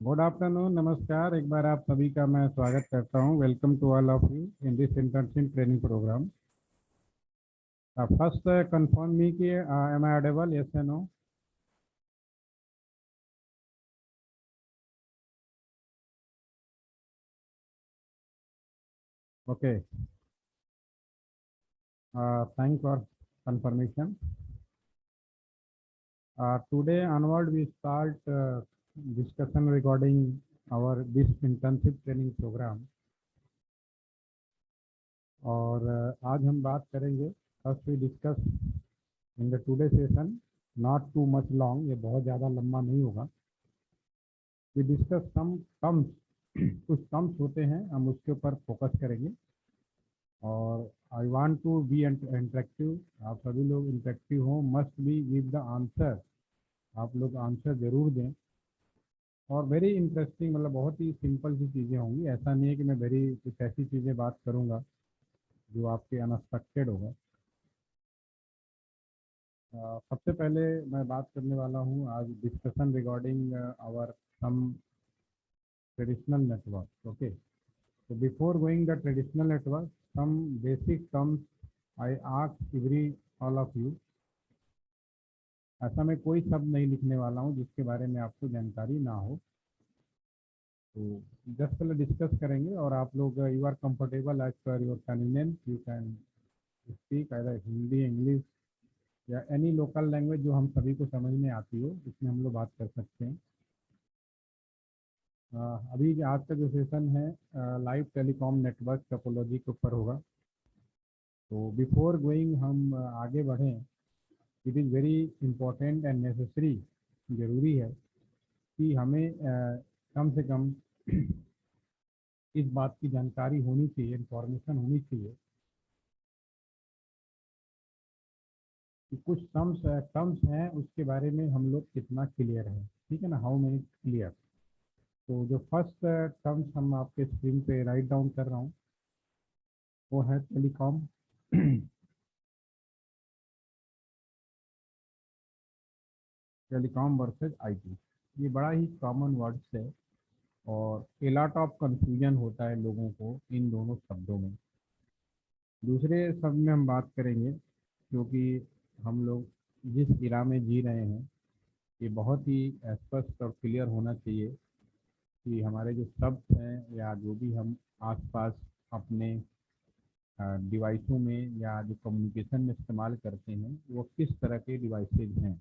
Good afternoon, नमस्कार। एक बार आप सभी का मैं स्वागत करता हूं। Welcome to all of you in this internship training programme. First confirm me कि एम आई ऑडिबल, यस या no? Okay, thank for confirmation. Today onward we start discussion regarding our this internship training program. और आज हम बात करेंगे, first we discuss in the today session, not too much long, ये बहुत ज़्यादा लंबा नहीं होगा। वी डिस्कस सम टर्म्स, कुछ टर्म्स होते हैं, हम उसके ऊपर फोकस करेंगे। और I want to be interactive, आप सभी लोग इंटरेक्टिव हो, must be give the answer, आप लोग आंसर जरूर दें। और वेरी इंटरेस्टिंग, मतलब बहुत ही सिंपल सी चीज़ें होंगी, ऐसा नहीं है कि मैं वेरी कुछ ऐसी चीज़ें बात करूँगा जो आपके अनएक्सपेक्टेड होगा। सबसे पहले मैं बात करने वाला हूँ आज discussion regarding our some traditional network. Okay, so before going the traditional network, some basic terms I ask every all of you. ऐसा मैं कोई शब्द नहीं लिखने वाला हूँ जिसके बारे में आपको जानकारी ना हो, तो जस्ट पहले डिस्कस करेंगे। और आप लोग you are comfortable as per your convenience, you can speak either Hindi, English या एनी लोकल लैंग्वेज जो हम सभी को समझ में आती हो, इसमें हम लोग बात कर सकते हैं। अभी आज का जो सेशन है लाइव टेलीकॉम नेटवर्क टोपोलॉजी के ऊपर होगा। तो बिफोर गोइंग हम आगे बढ़ें, it is very important and necessary, ज़रूरी है कि हमें कम से कम इस बात की जानकारी होनी चाहिए, इंफॉर्मेशन होनी चाहिए कि कुछ टर्म्स हैं उसके बारे में हम लोग कितना क्लियर है। ठीक है ना, हाउ मेनी क्लियर। तो जो फर्स्ट टर्म्स हम आपके स्क्रीन पे राइट डाउन कर रहा हूँ वो है टेलीकॉम। टेलीकॉम वर्सेज आईटी, ये बड़ा ही कॉमन वर्ड्स है और ए लॉट ऑफ कंफ्यूजन होता है लोगों को इन दोनों शब्दों में। दूसरे शब्द में हम बात करेंगे, क्योंकि हम लोग जिस इरा में जी रहे हैं ये बहुत ही स्पष्ट और क्लियर होना चाहिए कि हमारे जो शब्द हैं या जो भी हम आसपास अपने डिवाइसों में या जो कम्युनिकेशन में इस्तेमाल करते हैं वो किस तरह के डिवाइसेज हैं।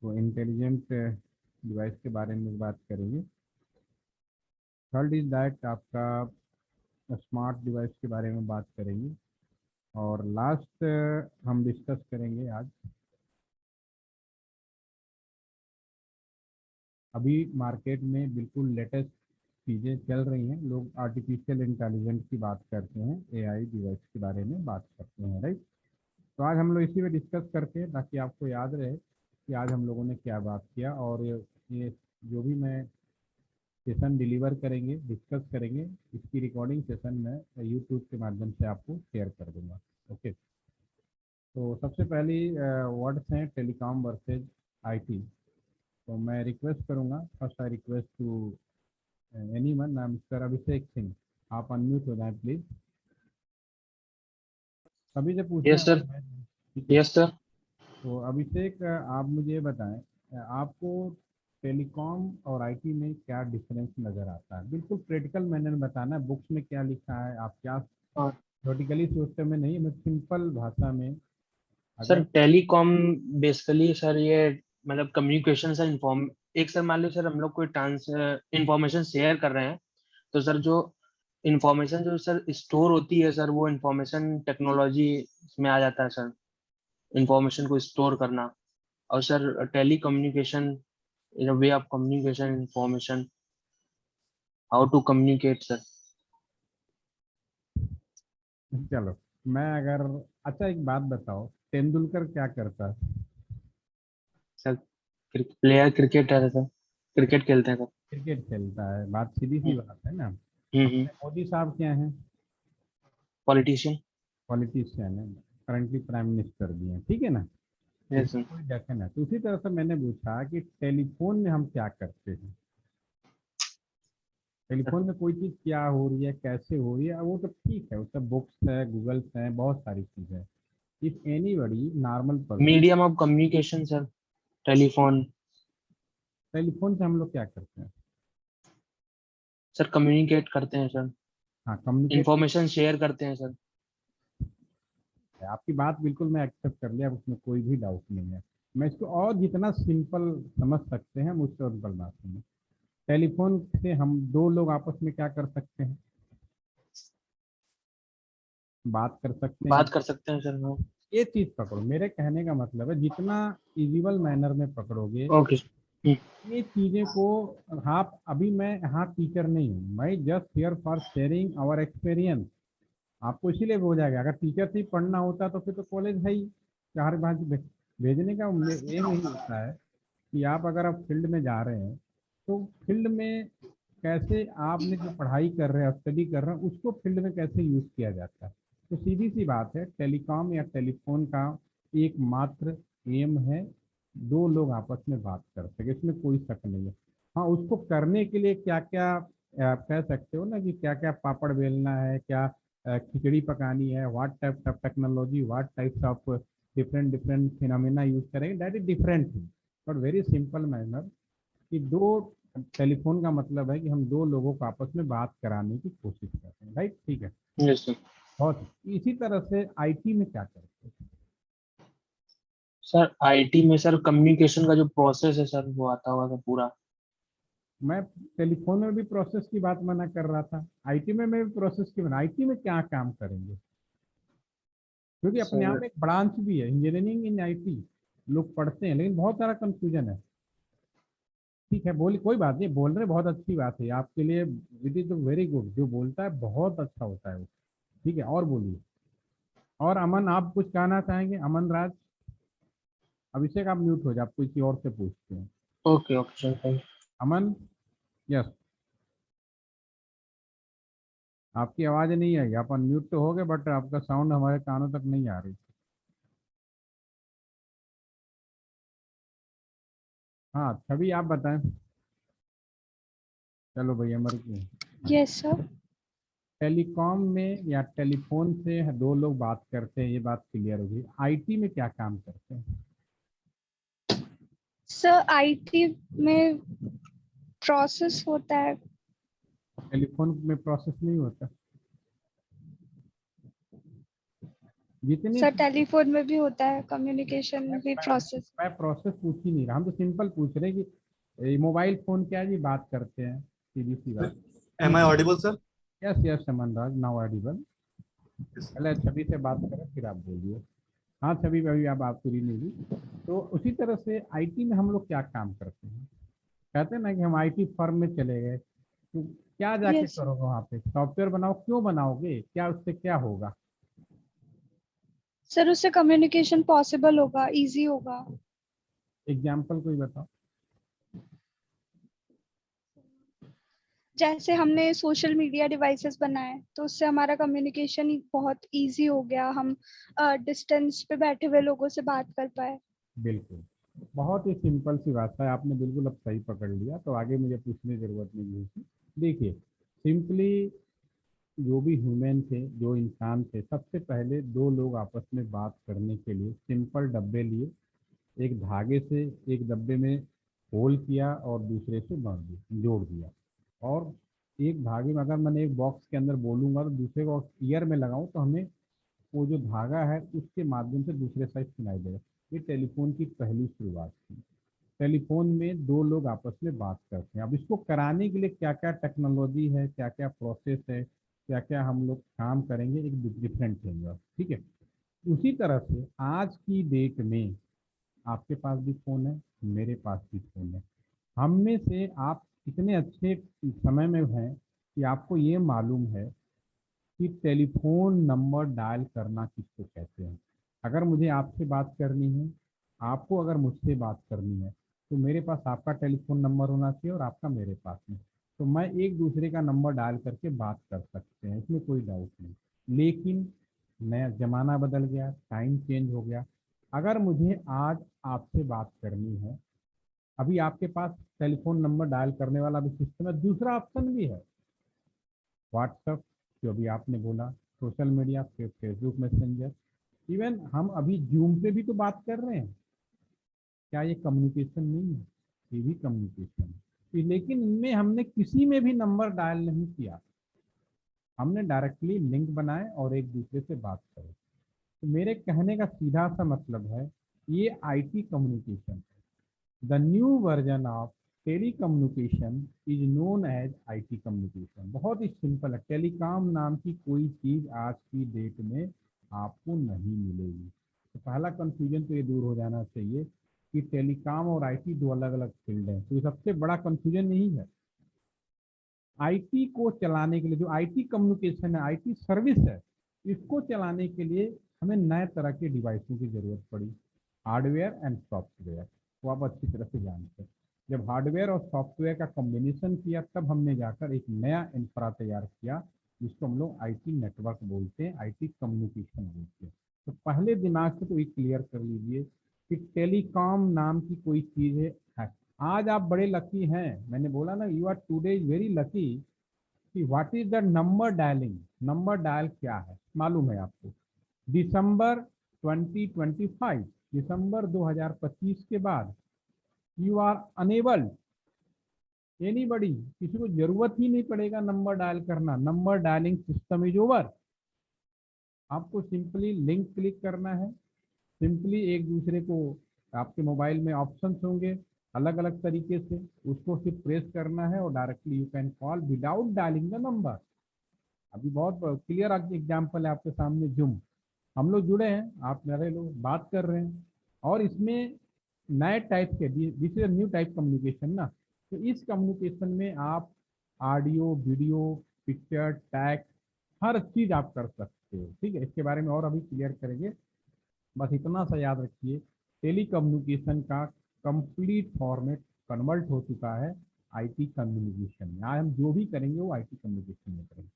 तो इंटेलिजेंट डिवाइस के बारे में बात करेंगे। थर्ड इज दैट आपका स्मार्ट डिवाइस के बारे में बात करेंगे। और लास्ट हम डिस्कस करेंगे आज, अभी मार्केट में बिल्कुल लेटेस्ट चीज़ें चल रही हैं, लोग आर्टिफिशियल इंटेलिजेंस की बात करते हैं, एआई डिवाइस के बारे में बात करते हैं, राइट। तो आज हम लोग इसी में डिस्कस करते हैं ताकि आपको याद रहे कि आज हम लोगों ने क्या बात किया। और ये जो भी मैं सेशन डिलीवर करेंगे, डिस्कस करेंगे, इसकी रिकॉर्डिंग सेशन मैं यूट्यूब के माध्यम से आपको शेयर कर दूंगा। ओके, तो सबसे पहली वर्ड्स हैं टेलीकॉम वर्सेज आईटी। तो मैं रिक्वेस्ट करूंगा, first I request to anyone, mister Abhishek Singh, आप अनम्यूट हो जाएं प्लीज। सभी से पूछना यस सर। है, ठीक है। Yes sir. तो अभिषेक, आप मुझे ये बताएं, आपको टेलीकॉम और आईटी में क्या डिफरेंस नज़र आता है? बिल्कुल प्रैक्टिकल मैंने बताना है, बुक्स में क्या लिखा है, आप क्या और थ्योरेटिकली सोचते में नहीं, मैं सिंपल भाषा में सर अगर। टेलीकॉम बेसिकली सर ये मतलब कम्युनिकेशन सर इन्फॉर्म एक सर मान लो सर हम लोग कोई ट्रांस इंफॉर्मेशन शेयर कर रहे हैं तो सर जो इंफॉर्मेशन जो सर स्टोर होती है सर वो इंफॉर्मेशन टेक्नोलॉजी में आ जाता है सर, इंफॉर्मेशन को स्टोर करना। और sir telecommunication in way of communication information, how to communicate sir. चलो, मैं अगर, अच्छा एक बात बताओ, तेंदुलकर क्या करता है? सर प्लेयर क्रिकेट है सर, क्रिकेट खेलते हैं सर। क्रिकेट खेलता है, बात सीधी सी बात है ना। हम्म। अपने मोदी साहब क्या हैं? पॉलिटिशियन। पॉलिटिशियन है, करंटली प्राइम मिनिस्टर भी हैं, ठीक है ना। यस इसमें सर। कोई जखन है। तो उसी तरह से मैंने पूछा कि टेलीफोन में हम क्या करते हैं। टेलीफोन में कोई चीज़ क्या हो रही है, कैसे हो रही है, वो तो ठीक है, उससे बुक्स है, गूगल्स हैं, बहुत सारी चीज़ है। इफ एनी बड़ी normal person, medium of communication sir, telephone. Telephone से हम लोग क्या करते हैं? सर कम्युनिकेट करते हैं सर, हाँ, कम्युनिकेट। इंफॉर्मेशन शेयर करते हैं सर। आपकी बात बिल्कुल मैं एक्सेप्ट कर लिया, उसमें कोई भी डाउट नहीं है। मैं इसको और जितना सिंपल समझ सकते हैं हम उससे सिंपल बात सुनिए। टेलीफोन से हम दो लोग आपस में क्या कर सकते हैं? बात कर सकते हैं। बात कर सकते हैं सर, हाँ। ये चीज पकड़ो, मेरे कहने का मतलब है जितना इजिबल मैनर में पकड़ोगे ओके। ये चीजें को। आप अभी, मैं यहाँ टीचर नहीं हूँ, मैं just here for sharing our experience. आपको इसीलिए हो जाएगा, अगर टीचर से ही पढ़ना होता तो फिर तो कॉलेज है ही। चार पाँच भेजने का एम यही होता है कि आप अगर आप फील्ड में जा रहे हैं तो फील्ड में कैसे आपने जो पढ़ाई कर रहे हैं, स्टडी कर रहे हैं, उसको फील्ड में कैसे यूज़ किया जाता है। तो सीधी सी बात है, टेलीकॉम या टेलीफोन का एकमात्र एम है दो लोग आपस में बात कर सके, इसमें कोई शक नहीं है। हाँ, उसको करने के लिए क्या क्या आप कह सकते हो ना कि क्या क्या पापड़ बेलना है, क्या खिचड़ी पकानी है, what type of technology, what types of different different phenomena use करेंगे, that is different thing. But very simple manner कि दो, टेलीफोन का मतलब है कि हम दो लोगों को आपस में बात कराने की कोशिश करते हैं, राइट? ठीक है। Yes sir. बहुत इसी तरह से आईटी में क्या करते हैं? सर आईटी में सर कम्युनिकेशन का जो प्रोसेस है सर, वो आता होगा सर पूरा। मैं टेलीफोन में भी प्रोसेस की बात मना कर रहा था, आईटी में मैं भी प्रोसेस की बना, आईटी में क्या काम करेंगे? क्योंकि अपने आप सर में एक ब्रांच भी है इंजीनियरिंग इन आईटी, लोग पढ़ते हैं, लेकिन बहुत सारा कंफ्यूजन है। ठीक है, बोलिए, कोई बात नहीं, बोल रहे बहुत अच्छी बात है आपके लिए, इट इज वेरी गुड, जो बोलता है बहुत अच्छा होता है वो। ठीक है, और बोलिए। और अमन, आप कुछ कहना चाहेंगे? अमन राज। अभिषेक आप म्यूट हो जाए, आप किसी और से पूछते हैं। Okay okay sir. Aman. Yes. आपकी आवाज़ नहीं आई, आप अनम्यूट तो हो गए बट आपका साउंड हमारे कानों तक नहीं आ रही। हाँ, छवि आप बताएं। चलो भैया मर गए। Yes sir. टेलीकॉम में या टेलीफोन से दो लोग बात करते हैं, ये बात क्लियर होगी। आईटी में क्या काम करते हैं? सर आईटी में प्रोसेस होता है। टेलीफोन में प्रोसेस नहीं होता। जितनी सर टेलीफोन में भी होता है, कम्युनिकेशन मैं भी मैं प्रोसेस। मैं प्रोसेस पूछ ही नहीं रहा, हम तो सिंपल पूछ रहे हैं कि मोबाइल फोन क्या है जी, बात करते हैं, सीधी सी बात। Am I audible, sir? Yes yes, Saman Raj, now audible. Yes. पहले छवि से बात करें फिर आप बोलिए। हाँ छवि, अभी आप बात पूरी नहीं हुई। तो उसी तरह से आईटी में हम लोग क्या काम करते हैं? कहते हैं ना कि हम आईटी फर्म में चले गए, तो क्या जाके यस करोगे वहाँ पे? सॉफ्टवेयर बनाओ, क्यों बनाओगे, क्या उससे क्या होगा? सर, उससे कम्युनिकेशन पॉसिबल होगा, इजी होगा। एग्जाम्पल कोई बताओ। जैसे हमने सोशल मीडिया डिवाइसेस बनाए तो उससे हमारा कम्युनिकेशन बहुत इजी हो गया, हम डिस्टेंस पे बैठे हुए लोगों से बात कर पाए। बिल्कुल, बहुत ही सिंपल सी बात है, आपने बिल्कुल अब सही पकड़ लिया, तो आगे मुझे पूछने की जरूरत नहीं है। देखिए, सिंपली जो भी ह्यूमन थे, जो इंसान थे, सबसे पहले दो लोग आपस में बात करने के लिए सिंपल डब्बे लिए, एक धागे से एक डब्बे में होल किया और दूसरे से बांध दिया, जोड़ दिया। और एक धागे में अगर मैंने एक बॉक्स के अंदर बोलूँगा तो दूसरे को ईयर में लगाऊं तो हमें वो जो धागा है उसके माध्यम से दूसरे साइड सुनाई देगा। ये टेलीफोन की पहली शुरुआत थी। टेलीफोन में दो लोग आपस में बात करते हैं। अब इसको कराने के लिए क्या क्या टेक्नोलॉजी है, क्या क्या प्रोसेस है, क्या क्या हम लोग काम करेंगे, एक डिफरेंट थिंग है। ठीक है। उसी तरह से आज की डेट में आपके पास भी फ़ोन है, मेरे पास भी फ़ोन है। हम में से आप इतने अच्छे समय में हैं कि आपको ये मालूम है कि टेलीफोन नंबर डायल करना किसको कहते हैं। अगर मुझे आपसे बात करनी है, आपको अगर मुझसे बात करनी है, तो मेरे पास आपका टेलीफोन नंबर होना चाहिए और आपका मेरे पास में, तो मैं एक दूसरे का नंबर डायल करके बात कर सकते हैं, इसमें कोई डाउट नहीं। लेकिन नया ज़माना बदल गया, टाइम चेंज हो गया। अगर मुझे आज आपसे बात करनी है, अभी आपके पास टेलीफोन नंबर डायल करने वाला भी सिस्टम है, दूसरा ऑप्शन भी है, व्हाट्सएप जो अभी आपने बोला, social media, Facebook messenger, even हम अभी जूम पे भी तो बात कर रहे हैं। क्या ये कम्युनिकेशन नहीं है? ये भी कम्युनिकेशन है। लेकिन इनमें हमने किसी में भी नंबर डायल नहीं किया, हमने डायरेक्टली लिंक बनाए और एक दूसरे से बात करें। तो मेरे कहने का सीधा सा मतलब है, ये आईटी कम्युनिकेशन है। The new version of telecommunication is known as IT communication. बहुत ही सिंपल है। टेलीकॉम नाम की कोई चीज़ आज की डेट में आपको नहीं मिलेगी। तो पहला कंफ्यूजन तो ये दूर हो जाना चाहिए कि टेलीकॉम और आईटी दो अलग अलग फील्ड हैं। तो ये सबसे बड़ा कंफ्यूजन नहीं है। आईटी को चलाने के लिए, जो आईटी कम्युनिकेशन है, आईटी सर्विस है, इसको चलाने के लिए हमें नए तरह के डिवाइसों की जरूरत पड़ी, हार्डवेयर एंड सॉफ्टवेयर। वो आप अच्छी तरह से जानते हैं। जब हार्डवेयर और सॉफ्टवेयर का कॉम्बिनेशन किया, तब हमने जाकर एक नया इंफ्रा तैयार किया, जिसको हम लोग आईटी नेटवर्क बोलते हैं, आईटी कम्युनिकेशन बोलते हैं। तो पहले दिमाग से तो ये क्लियर कर लीजिए कि टेलीकॉम नाम की कोई चीज़ है। आज आप बड़े लकी हैं, मैंने बोला ना, you are today very lucky कि what is the number dialing. Number dial क्या है मालूम है आपको? दिसंबर 2025, दिसंबर 2025 के बाद यू आर अनेबल एनीबडी, किसी को जरूरत ही नहीं पड़ेगा नंबर डायल करना। Number dialling system is over. आपको सिंपली लिंक क्लिक करना है, सिंपली एक दूसरे को, आपके मोबाइल में ऑप्शंस होंगे अलग अलग तरीके से, उसको सिर्फ प्रेस करना है और directly you can call without dialling the number. अभी बहुत क्लियर एग्जांपल है आपके सामने। जूम, हम लोग जुड़े हैं, आप मेरे लोग बात कर रहे हैं, और इसमें नए टाइप के, this is new type communication ना। तो इस कम्युनिकेशन में आप ऑडियो, वीडियो, पिक्चर, टैग, हर चीज़ आप कर सकते हो। ठीक है, इसके बारे में और अभी क्लियर करेंगे। बस इतना सा याद रखिए, टेली कम्युनिकेशन का कंप्लीट फॉर्मेट कन्वर्ट हो चुका है आईटी कम्युनिकेशन में। आज हम जो भी करेंगे वो आईटी कम्युनिकेशन में करेंगे।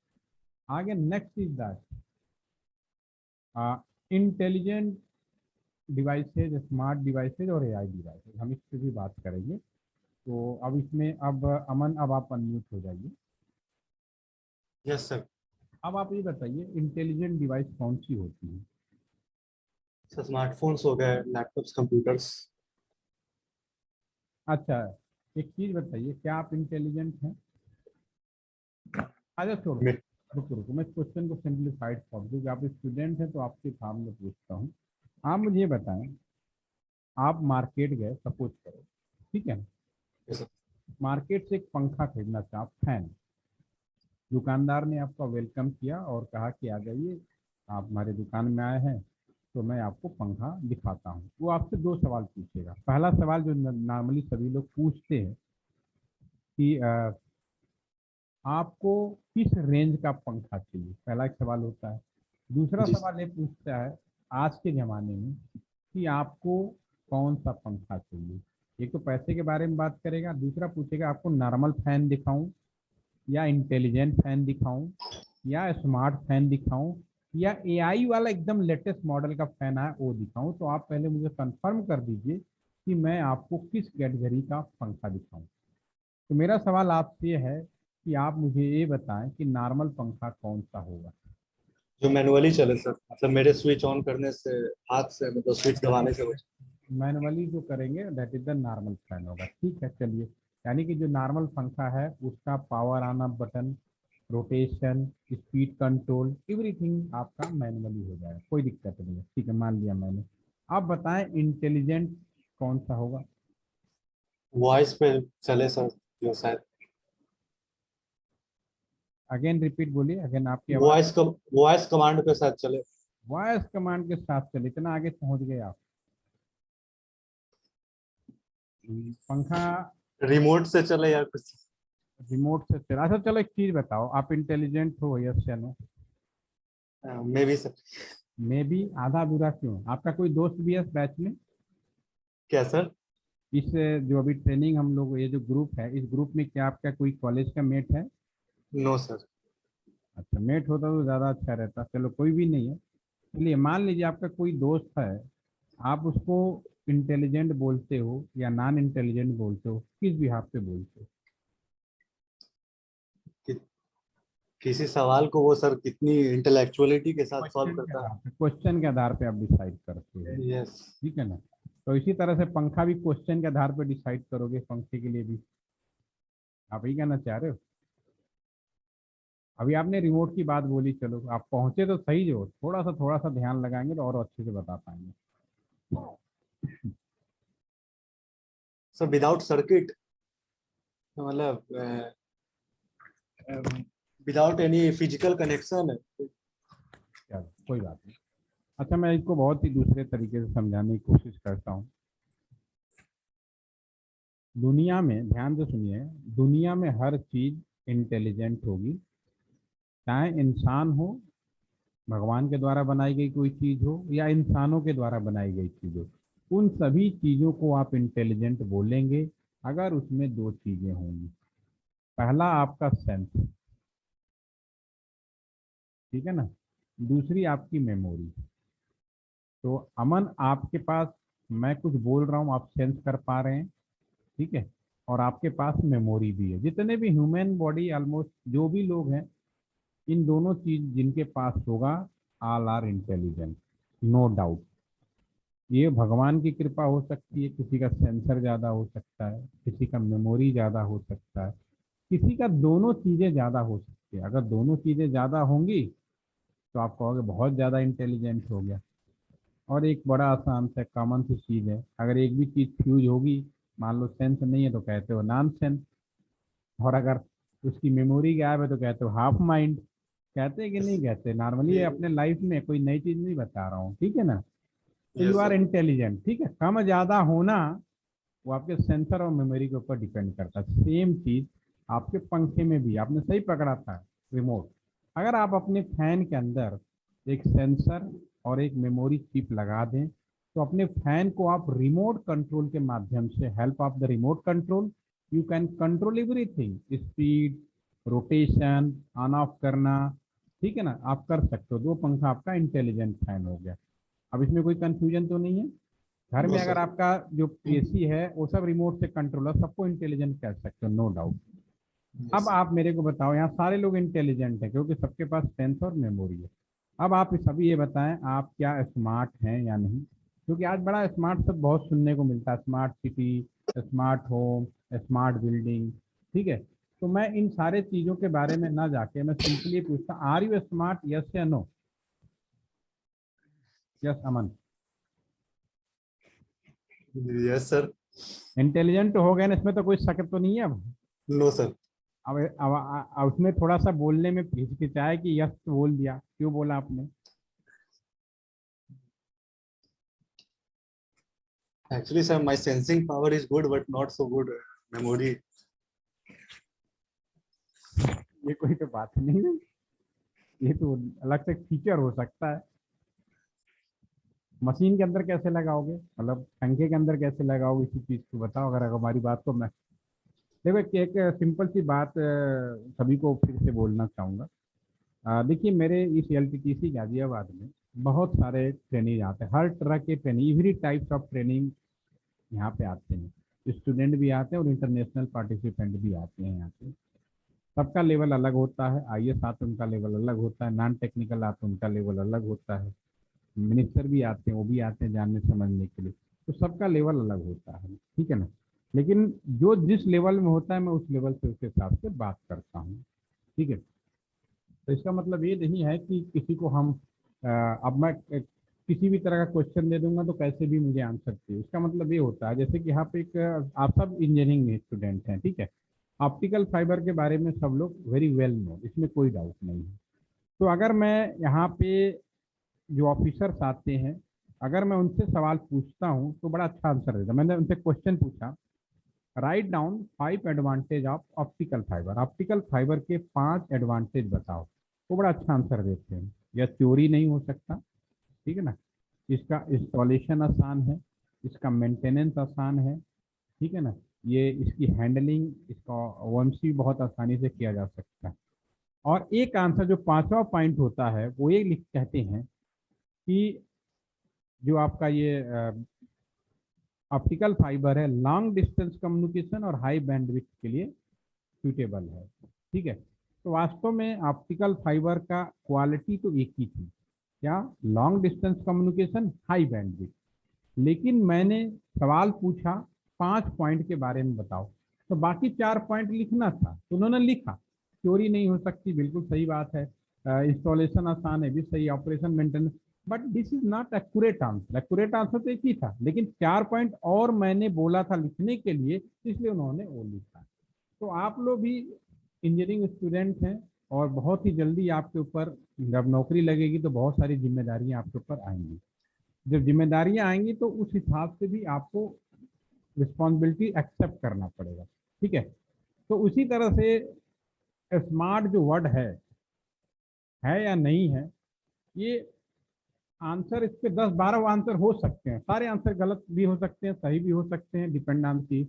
आगे next is that intelligent devices, smart devices और एआई डिवाइसेज, हम इस पर भी बात करेंगे। तो अब इसमें, अब अमन, अब आप अनम्यूट हो जाइए। Yes sir. अब आप ये बताइए, इंटेलिजेंट डिवाइस कौन सी होती है? सर स्मार्टफोन्स हो गए, लैपटॉप्स, कंप्यूटर्स। अच्छा, एक चीज़ बताइए, क्या आप इंटेलिजेंट हैं? अच्छा छोड़ो, मे- रुको रुको, मैं क्वेश्चन को सिंप्लीफाइड कर दूँ कि आप स्टूडेंट हैं तो आपके सामने पूछता हूँ। आप मुझे ये बताएं, आप मार्केट गए सपोज करो, ठीक है, yes, sir. मार्केट से एक पंखा खरीदना चाहा, फैन। दुकानदार ने आपका वेलकम किया और कहा कि आ जाइए, आप हमारे दुकान में आए हैं तो मैं आपको पंखा दिखाता हूँ। वो आपसे दो सवाल पूछेगा। पहला सवाल जो नॉर्मली सभी लोग पूछते हैं कि आपको किस रेंज का पंखा चाहिए, पहला एक सवाल होता है। दूसरा जी सवाल ये पूछता है आज के ज़माने में कि आपको कौन सा पंखा चाहिए। एक तो पैसे के बारे में बात करेगा, दूसरा पूछेगा आपको नॉर्मल फैन दिखाऊं या इंटेलिजेंट फैन दिखाऊं या स्मार्ट फैन दिखाऊं या एआई वाला एकदम लेटेस्ट मॉडल का फैन है वो दिखाऊं। तो आप पहले मुझे कंफर्म कर दीजिए कि मैं आपको किस कैटेगरी का पंखा दिखाऊं। तो मेरा सवाल आपसे ये है कि आप मुझे ये बताएं कि नॉर्मल पंखा कौन सा होगा। जो मैनुअली चले सर, मतलब मेरे स्विच ऑन करने से, हाथ से मतलब स्विच दबाने से मैनुअली जो करेंगे that is the normal fan होगा। ठीक है, चलिए, यानी कि जो नॉर्मल पंखा है उसका power on off button, rotation, speed control, everything आपका मैनुअली हो जाएगा, कोई दिक्कत नहीं है। ठीक है, मान लिया मैंने। आप बताएं इंटेलिजेंट कौन सा होगा। वॉइस पे चले सर, जो शायद अगेन रिपीट बोलिए, अगेन आपकी आवाज़। वॉइस कमांड पे शायद चले। वॉइस कमांड के साथ चले, इतना आगे पहुंच गए आप। पंखा रिमोट से चले या कुछ। रिमोट से चला। अच्छा चलो, एक चीज़ बताओ, आप इंटेलिजेंट हो, यस या नो? मे भी सर। मे भी आधा अधूरा क्यों? आपका कोई दोस्त भी है इस बैच में? क्या सर? इस जो अभी ट्रेनिंग हम लोग, ये जो ग्रुप है, इस ग्रुप में क्या आपका कोई कॉलेज का मेट है? No sir. अच्छा, मेट होता तो ज़्यादा अच्छा रहता। चलो कोई भी नहीं है। चलिए, मान लीजिए आपका कोई दोस्त है, आप उसको इंटेलिजेंट बोलते हो या नॉन इंटेलिजेंट बोलते हो, किस बिहाफ पे बोलते हो? किसी सवाल को वो सर कितनी इंटेलेक्चुअलिटी के साथ सॉल्व क्वेश्चन के करता आधार पे, क्वेश्चन के आधार पे आप डिसाइड करते हो, है। यस। ठीक है ना। तो इसी तरह से पंखा भी क्वेश्चन के आधार पे डिसाइड करोगे, पंखे के लिए भी आप ही कहना चाह रहे हो। अभी आपने रिमोट की बात बोली, चलो आप पहुंचे तो सही, जो थोड़ा सा ध्यान लगाएंगे तो और अच्छे से बता पाएंगे। सर विदाउट सर्किट मतलब विदाउट एनी फिजिकल कनेक्शन। चलो कोई बात नहीं। अच्छा, मैं इसको बहुत ही दूसरे तरीके से समझाने की कोशिश करता हूँ। दुनिया में, ध्यान से सुनिए, दुनिया में हर चीज इंटेलिजेंट होगी, चाहे इंसान हो, भगवान के द्वारा बनाई गई कोई चीज हो, या इंसानों के द्वारा बनाई गई चीज हो। उन सभी चीजों को आप इंटेलिजेंट बोलेंगे अगर उसमें दो चीजें होंगी। पहला आपका सेंस, ठीक है ना, दूसरी आपकी मेमोरी। तो अमन, आपके पास मैं कुछ बोल रहा हूँ, आप सेंस कर पा रहे हैं, ठीक है, और आपके पास मेमोरी भी है। जितने भी ह्यूमन बॉडी, ऑलमोस्ट जो भी लोग हैं, इन दोनों चीज जिनके पास होगा, all are intelligent, no doubt. ये भगवान की कृपा हो सकती है, किसी का सेंसर ज़्यादा हो सकता है, किसी का मेमोरी ज़्यादा हो सकता है, किसी का दोनों चीज़ें ज़्यादा हो सकती है। अगर दोनों चीज़ें ज़्यादा होंगी तो आप कहोगे बहुत ज़्यादा इंटेलिजेंट हो गया। और एक बड़ा आसान सा कॉमन सी चीज़ है, अगर एक भी चीज़ फ्यूज होगी, मान लो सेंस नहीं है तो कहते हो नॉन सेंस, और अगर उसकी मेमोरी गायब है तो कहते हो हाफ माइंड। कहते हैं कि नहीं कहते? नॉर्मली अपने लाइफ में कोई नई चीज़ नहीं बता रहा हूँ, ठीक है ना। तो you yes are sir. Intelligent, ठीक है। कम ज़्यादा होना वो आपके सेंसर और मेमोरी के ऊपर डिपेंड करता है। सेम चीज आपके पंखे में भी, आपने सही पकड़ा था रिमोट। अगर आप अपने फैन के अंदर एक सेंसर और एक मेमोरी चिप लगा दें, तो अपने फैन को आप रिमोट कंट्रोल के माध्यम से, help of the remote control, you can control everything, speed, rotation, on off करना, ठीक है ना, आप कर सकते हो। दो पंखा आपका इंटेलिजेंट फैन हो गया। अब इसमें कोई कंफ्यूजन तो नहीं है? घर नो में अगर सर। आपका जो एसी है वो सब रिमोट से कंट्रोल है, सबको इंटेलिजेंट कह सकते हो, नो डाउट। अब यस। आप मेरे को बताओ, यहाँ सारे लोग इंटेलिजेंट हैं क्योंकि सबके पास सेंस और मेमोरी है। अब आप सभी ये बताएं, आप क्या स्मार्ट हैं या नहीं? क्योंकि आज बड़ा स्मार्ट शब्द बहुत सुनने को मिलता है, smart city, smart home, smart building, ठीक है। तो मैं इन सारे चीज़ों के बारे में ना जाके मैं सिंपली पूछता, आर यू स्मार्ट, यस या no? Yes Aman? Yes sir. Intelligent हो गए ना, इसमें तो कोई शक तो नहीं है अब? No sir. अब उसमें थोड़ा सा बोलने में हिचकिचाए कि यस बोल दिया, क्यों बोला आपने? Actually sir my sensing power is good but not so good memory. ये कोई तो बात नहीं है, ये तो अलग से फीचर हो सकता है। मशीन के अंदर कैसे लगाओगे, मतलब पंखे के अंदर कैसे लगाओगे इसी चीज को बताओ, अगर हमारी बात को मैं देखो, एक सिंपल सी बात सभी को फिर से बोलना चाहूँगा। देखिए, मेरे इस LTTC गाजियाबाद में बहुत सारे ट्रेनिंग आते हैं, हर तरह के training, every types of training यहाँ पे आते हैं। स्टूडेंट भी आते हैं और इंटरनेशनल पार्टिसिपेंट भी आते हैं यहाँ पे। सबका लेवल अलग होता है, IAS आते उनका लेवल अलग होता है, नॉन टेक्निकल आते उनका लेवल अलग होता है, मिनिस्टर भी आते हैं, वो भी आते हैं जानने समझने के लिए। तो सबका लेवल अलग होता है, ठीक है ना। लेकिन जो जिस लेवल में होता है, मैं उस लेवल से उसके हिसाब से बात करता हूँ, ठीक है। तो इसका मतलब ये नहीं है कि किसी को हम अब मैं किसी भी तरह का क्वेश्चन दे दूंगा तो कैसे भी मुझे आंसर चाहिए। इसका मतलब ये होता है, जैसे कि यहाँ पे एक आप सब इंजीनियरिंग में स्टूडेंट हैं, ठीक है। ऑप्टिकल फाइबर के बारे में सब लोग वेरी वेल नो, इसमें कोई डाउट नहीं है। तो अगर मैं यहाँ पे जो ऑफिसर्स आते हैं, अगर मैं उनसे सवाल पूछता हूँ तो बड़ा अच्छा आंसर देता। मैंने उनसे क्वेश्चन पूछा, write down 5 advantage of optical fibre, optical fibre के 5 एडवांटेज बताओ, वो बड़ा अच्छा आंसर देते हैं। यह चोरी नहीं हो सकता, ठीक है ना, इसका इंस्टॉलेशन आसान है, इसका मेंटेनेंस आसान है, ठीक है ना, ये इसकी हैंडलिंग, इसका वंशी बहुत आसानी से किया जा सकता है। और एक आंसर जो पांचवा पॉइंट होता है वो ये लिख कहते हैं कि जो आपका ये ऑप्टिकल फाइबर है, लॉन्ग डिस्टेंस कम्युनिकेशन और हाई बैंडविड्थ के लिए सूटेबल है, ठीक है। तो वास्तव में ऑप्टिकल फाइबर का क्वालिटी तो एक ही थी, क्या, long distance communication, high bandwidth. लेकिन मैंने सवाल पूछा 5 पॉइंट के बारे में बताओ, तो बाकी 4 पॉइंट लिखना था, तो उन्होंने लिखा। चोरी नहीं हो सकती, बिल्कुल सही बात है, इंस्टॉलेशन आसान है भी सही, operation maintenance, but this is not accurate answer. Accurate answer तो एक ही था, लेकिन 4 पॉइंट और मैंने बोला था लिखने के लिए, इसलिए उन्होंने वो लिखा। तो आप लोग भी इंजीनियरिंग स्टूडेंट हैं और बहुत ही जल्दी आपके ऊपर जब नौकरी लगेगी तो बहुत सारी जिम्मेदारियां आपके ऊपर आएंगी। जब जिम्मेदारियां आएंगी तो उस हिसाब से भी आपको रिस्पॉन्सिबिलिटी एक्सेप्ट करना पड़ेगा, ठीक है। तो उसी तरह से स्मार्ट जो वर्ड है या नहीं है, ये आंसर, इस पे 10-12 आंसर हो सकते हैं, सारे आंसर गलत भी हो सकते हैं, सही भी हो सकते हैं, डिपेंड ऑन चीज।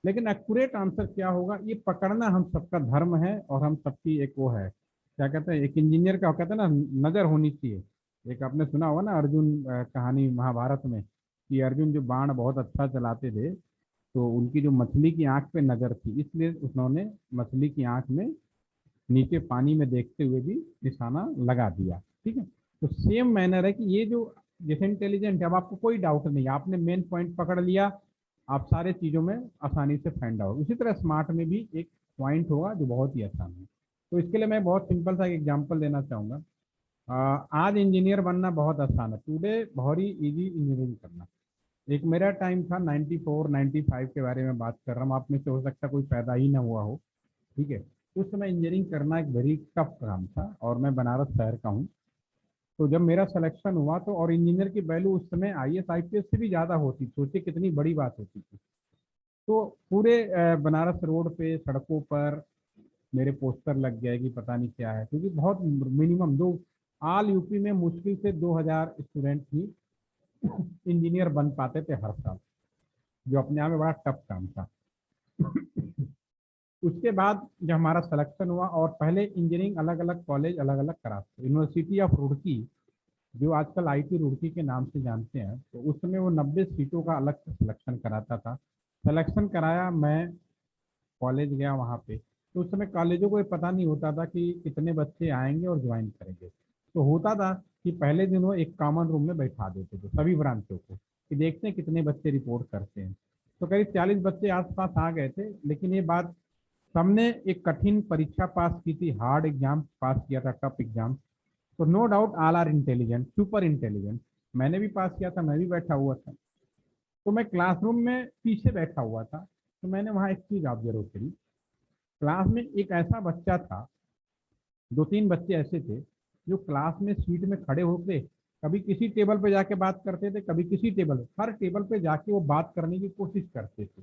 लेकिन एक्यूरेट आंसर क्या होगा, ये पकड़ना हम सबका धर्म है और हम सबकी एक वो है, क्या कहते हैं, एक इंजीनियर का कहते हैं ना, नजर होनी चाहिए। एक आपने सुना होगा ना अर्जुन कहानी महाभारत में, कि अर्जुन जो बाण बहुत अच्छा चलाते थे, तो उनकी जो मछली की आंख पे नजर थी, इसलिए उन्होंने मछली की आंख में नीचे पानी में देखते हुए भी निशाना लगा दिया, ठीक है। तो सेम मैनर है कि ये जो जैसे इंटेलिजेंट है, अब आपको कोई डाउट नहीं, आपने मेन पॉइंट पकड़ लिया, आप सारे चीज़ों में आसानी से फाइंड आउट। उसी तरह स्मार्ट में भी एक पॉइंट होगा जो बहुत ही आसान है। तो इसके लिए मैं बहुत सिंपल सा एक एग्जांपल देना चाहूँगा। आज इंजीनियर बनना बहुत आसान है, टुडे very इजी इंजीनियरिंग करना। एक मेरा टाइम था 94 95 के बारे में बात कर रहा हूँ, आप में से हो सकता है कोई पैदा ही ना हुआ हो, ठीक है। उस समय इंजीनियरिंग करना एक वेरी टफ काम था, और मैं बनारस शहर का हूँ। तो जब मेरा सिलेक्शन हुआ तो, और इंजीनियर की वैल्यू उस समय IAS IPS से भी ज़्यादा होती, सोचिए कितनी बड़ी बात होती थी। तो पूरे बनारस रोड पे सड़कों पर मेरे पोस्टर लग गए कि पता नहीं क्या है, क्योंकि बहुत मिनिमम दो, ऑल यूपी में मुश्किल से 2000 स्टूडेंट ही इंजीनियर बन पाते थे हर साल, जो अपने आप में बड़ा टफ काम था। उसके बाद जब हमारा सिलेक्शन हुआ, और पहले इंजीनियरिंग अलग अलग कॉलेज अलग अलग कराते, यूनिवर्सिटी ऑफ रुड़की, जो आजकल IIT रुड़की के नाम से जानते हैं, तो उस समय वो 90 सीटों का अलग से सिलेक्शन कराता था। सिलेक्शन कराया, मैं कॉलेज गया वहाँ पे, तो उस समय कॉलेजों को ये पता नहीं होता था कि कितने बच्चे आएंगे और ज्वाइन करेंगे। तो होता था कि पहले दिन वो एक कॉमन रूम में बैठा देते थे सभी ब्रांचों को, कि देखते हैं कितने बच्चे रिपोर्ट करते हैं। तो करीब 40 बच्चे आसपास आ गए थे, लेकिन ये बात, सबने एक कठिन परीक्षा पास की थी, हार्ड एग्जाम पास किया था, टफ एग्जाम। तो no doubt all are intelligent, super intelligent. मैंने भी पास किया था, मैं भी बैठा हुआ था। तो मैं क्लासरूम में पीछे बैठा हुआ था, तो मैंने वहाँ एक चीज ऑब्जर्व करी। क्लास में एक ऐसा बच्चा था, 2-3 बच्चे ऐसे थे जो क्लास में सीट में खड़े होके कभी किसी टेबल पे जाके बात करते थे, कभी किसी टेबल, हर टेबल पे जाके वो बात करने की कोशिश करते थे।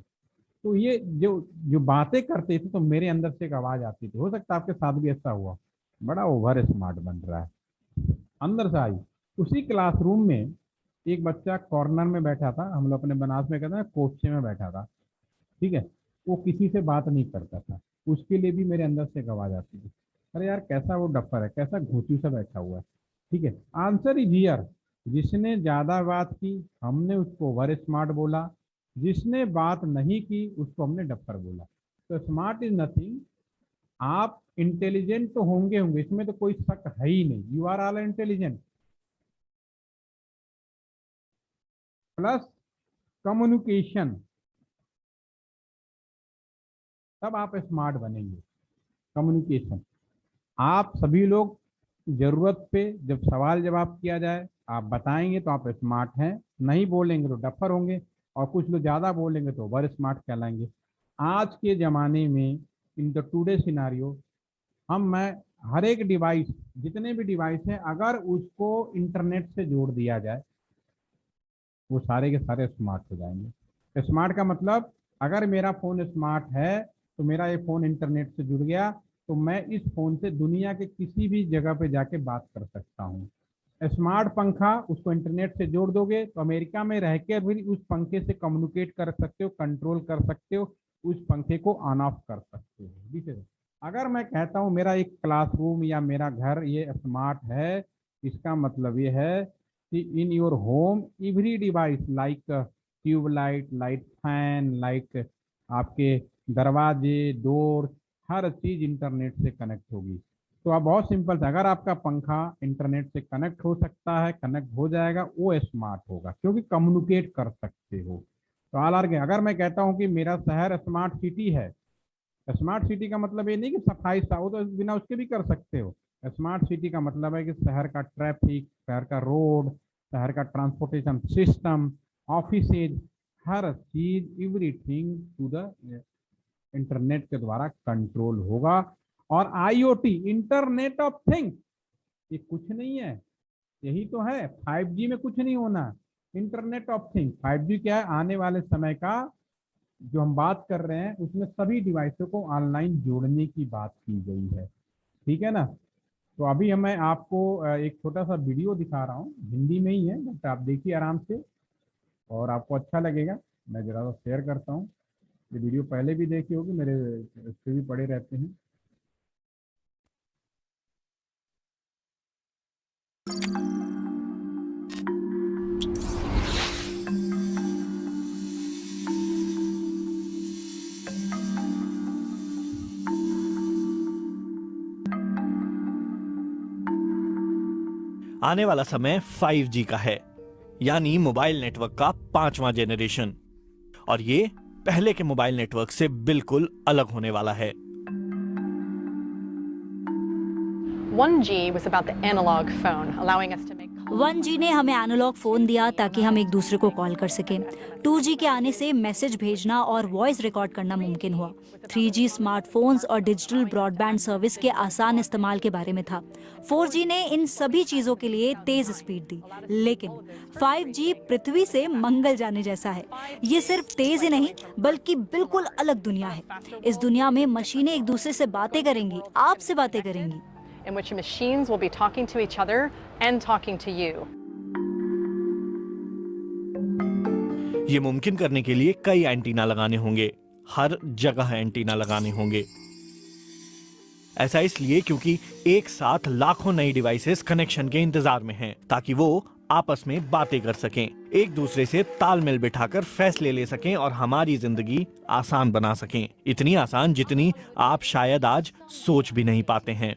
तो ये जो जो बातें करते थे, तो मेरे अंदर से एक आवाज आती थी, हो सकता है आपके साथ भी ऐसा हुआ, बड़ा ओवर स्मार्ट बन रहा है, अंदर से आई। उसी क्लासरूम में एक बच्चा कॉर्नर में बैठा था, हम लोग अपने बनारस में कहते हैं कोचे में बैठा था, ठीक है। वो किसी से बात नहीं करता था, उसके लिए भी मेरे अंदर से एक आवाज आती थी, अरे यार कैसा वो डफर है, कैसा घोचू सा बैठा हुआ है, ठीक है। आंसर इज हियर, जिसने ज्यादा बात की हमने उसको ओवर स्मार्ट बोला, जिसने बात नहीं की उसको हमने डफर बोला। तो स्मार्ट इज नथिंग, आप इंटेलिजेंट तो होंगे होंगे, इसमें तो कोई शक है ही नहीं, you are all intelligent, plus communication, तब आप स्मार्ट बनेंगे। कम्युनिकेशन, आप सभी लोग जरूरत पे जब सवाल जवाब किया जाए आप बताएंगे तो आप स्मार्ट हैं, नहीं बोलेंगे तो डफर होंगे, और कुछ लोग ज़्यादा बोलेंगे तो ओवर स्मार्ट कहलाएंगे। आज के ज़माने में, इन द टुडे सिनारियो, मैं हर एक डिवाइस, जितने भी डिवाइस हैं, अगर उसको इंटरनेट से जोड़ दिया जाए वो सारे के सारे स्मार्ट हो जाएंगे। स्मार्ट का मतलब, अगर मेरा फ़ोन स्मार्ट है तो मेरा ये फ़ोन इंटरनेट से जुड़ गया, तो मैं इस फ़ोन से दुनिया के किसी भी जगह पे जाके बात कर सकता हूँ। स्मार्ट पंखा, उसको इंटरनेट से जोड़ दोगे तो अमेरिका में रह के भी उस पंखे से कम्युनिकेट कर सकते हो, कंट्रोल कर सकते हो, उस पंखे को ऑन ऑफ कर सकते हो। ठीक है, अगर मैं कहता हूँ मेरा एक क्लासरूम या मेरा घर ये स्मार्ट है, इसका मतलब ये है कि in your home every device like tubelight, light fan, like आपके दरवाजे, डोर, हर चीज इंटरनेट से कनेक्ट होगी। तो अब बहुत सिंपल है, अगर आपका पंखा इंटरनेट से कनेक्ट हो सकता है, कनेक्ट हो जाएगा, वो स्मार्ट होगा क्योंकि कम्युनिकेट कर सकते हो। तो ऑल आर के, अगर मैं कहता हूँ कि मेरा शहर स्मार्ट सिटी है, स्मार्ट सिटी का मतलब ये नहीं कि सफाई सा, वो तो बिना उसके भी कर सकते हो। स्मार्ट सिटी का मतलब है कि शहर का ट्रैफिक, शहर का रोड, शहर का ट्रांसपोर्टेशन सिस्टम, ऑफिसेज, हर चीज एवरीथिंग टू द इंटरनेट के द्वारा कंट्रोल होगा। और आईओटी, इंटरनेट ऑफ थिंग्स, ये कुछ नहीं है, यही तो है। 5G में कुछ नहीं होना, इंटरनेट ऑफ थिंग्स। 5G क्या है, आने वाले समय का जो हम बात कर रहे हैं उसमें सभी डिवाइसों को ऑनलाइन जोड़ने की बात की गई है। ठीक है ना। तो अभी मैं आपको एक छोटा सा वीडियो दिखा रहा हूँ, हिंदी में ही है, बट आप देखिए आराम से और आपको अच्छा लगेगा। मैं जरा सा शेयर करता हूँ। ये वीडियो पहले भी देखी होगी, मेरे उस पे भी पड़े रहते हैं। आने वाला समय 5G का है, यानी मोबाइल नेटवर्क का 5वां जेनरेशन। और ये पहले के मोबाइल नेटवर्क से बिल्कुल अलग होने वाला है। 1G was about the analog phone, allowing us to make 1G ने हमें एनालॉग फोन दिया ताकि हम एक दूसरे को कॉल कर सकें। 2G के आने से मैसेज भेजना और वॉइस रिकॉर्ड करना मुमकिन हुआ। 3G स्मार्टफोन्स और डिजिटल ब्रॉडबैंड सर्विस के आसान इस्तेमाल के बारे में था। 4G ने इन सभी चीजों के लिए तेज स्पीड दी। लेकिन 5G पृथ्वी से मंगल जाने जैसा है। ये सिर्फ तेज ही नहीं बल्कि बिल्कुल अलग दुनिया है। इस दुनिया में मशीनें एक दूसरे से बातें करेंगी, आपसे बातें करेंगी। in which machines will be talking to each other and talking to you. ये मुमकिन करने के लिए कई एंटीना लगाने होंगे, हर जगह एंटीना लगाने होंगे। ऐसा इसलिए क्योंकि एक साथ लाखों नई डिवाइसेस कनेक्शन के इंतजार में हैं, ताकि वो आपस में बातें कर सकें, एक दूसरे से तालमेल बिठाकर फैसले ले सकें और हमारी जिंदगी आसान बना सकें। इतनी आसान जितनी आप शायद आज सोच भी नहीं पाते हैं।